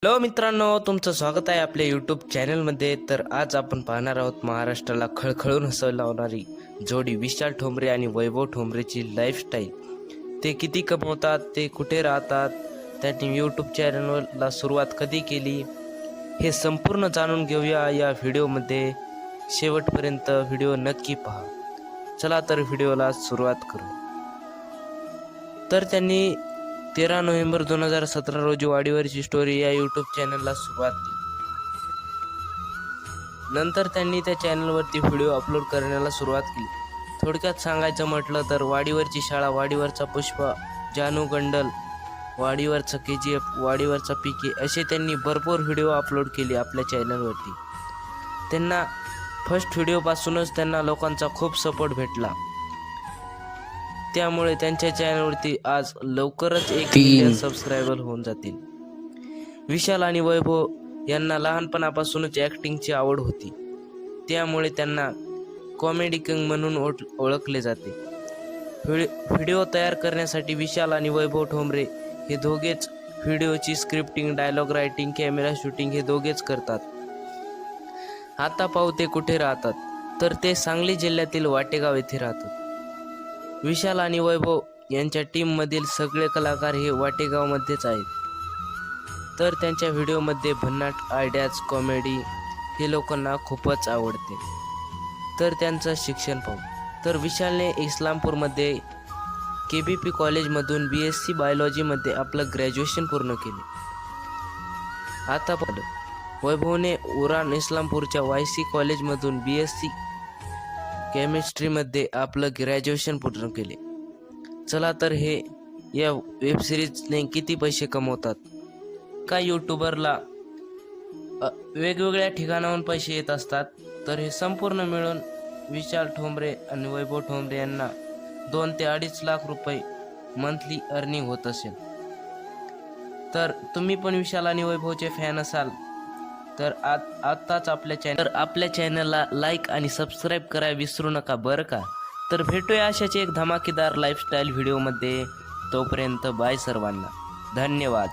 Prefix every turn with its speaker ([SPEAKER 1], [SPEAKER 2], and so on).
[SPEAKER 1] Hello मित्रांनो, तुमचं स्वागत आहे आपल्या यूट्यूब चॅनलमध्ये. तर आज आपण पाहणार आहोत महाराष्ट्राला खळखळून हसवणारी जोडी विशाल ठोंबरे आणि वैभव ठोंबरेची लाईफस्टाईल. ते किती कमवतात, ते कुठे राहतात, त्यांनी यूट्यूब चॅनलला सुरुवात कधी केली, हे संपूर्ण जाणून घेऊया या व्हिडिओमध्ये. शेवटपर्यंत व्हिडिओ नक्की पहा. चला तर व्हिडिओला सुरुवात करू. तर त्यांनी 13 नोव्हेंबर 2017 रोजी वाडीवरची स्टोरी या यूट्यूब चॅनलला सुरुवात केली. नंतर त्यांनी त्या चॅनलवरती व्हिडिओ अपलोड करण्याला सुरुवात केली. थोडक्यात सांगायचं म्हटलं तर वाडीवरची शाळा, वाडीवरचा पुष्पा, जानू गंडल, वाडीवरचा KGF, वाडीवरचा PK असे त्यांनी भरपूर व्हिडिओ अपलोड केले आपल्या चॅनलवरती. त्यांना फर्स्ट व्हिडिओपासूनच त्यांना लोकांचा खूप सपोर्ट भेटला. त्यामुळे त्यांच्या चॅनलवरती आज लवकरच 1 मिलियन सबस्क्रायबर होऊन जातील. विशाल आणि वैभव यांना लहानपणापासूनच ॲक्टिंगची आवड होती. त्यामुळे त्यांना कॉमेडी किंग म्हणून ओळखले जाते. व्हिडिओ तयार करण्यासाठी विशाल आणि वैभव ठोंबरे हे दोघेच व्हिडिओची scripting, dialogue writing, camera shooting हे दोघेच करतात. आता पाहू ते कुठे राहतात. तर ते सांगली जिल्ह्यातील वाटेगाव येथे राहतात. विशाल आणि वैभव यांच्या टीममधील सगळे कलाकार हे वाटेगावमध्येच आहेत. तर त्यांच्या व्हिडिओमध्ये भन्नाट आयडियाज, कॉमेडी हे लोकांना खूपच आवडते. तर त्यांचं शिक्षण पाहू तर विशालने इस्लामपूरमध्ये KBP कॉलेजमधून BSc बायोलॉजीमध्ये आपलं ग्रॅज्युएशन पूर्ण केले. आता पाहू वैभवने उरान इस्लामपूरच्या YC कॉलेजमधून BSc केमिस्ट्रीमध्ये आपलं ग्रॅज्युएशन पूर्ण केले. चला तर हे या वेबसिरीजने किती पैसे कमवतात. काही यूट्यूबरला वेगवेगळ्या ठिकाणाहून पैसे येत असतात. तर हे संपूर्ण मिळून विशाल ठोंबरे आणि वैभव ठोंबरे यांना 2 ते 2.5 लाख रुपये मंथली अर्निंग होत असेल. तर तुम्ही पण विशाल आणि वैभवचे फॅन असाल तर आत्ताच आपल्या चॅनलला लाईक आणि सबस्क्राईब करायला विसरू नका बरं का. तर भेटूया अशाच एक धमाकेदार लाईफस्टाईल व्हिडिओमध्ये. तोपर्यंत बाय सर्वांना. धन्यवाद.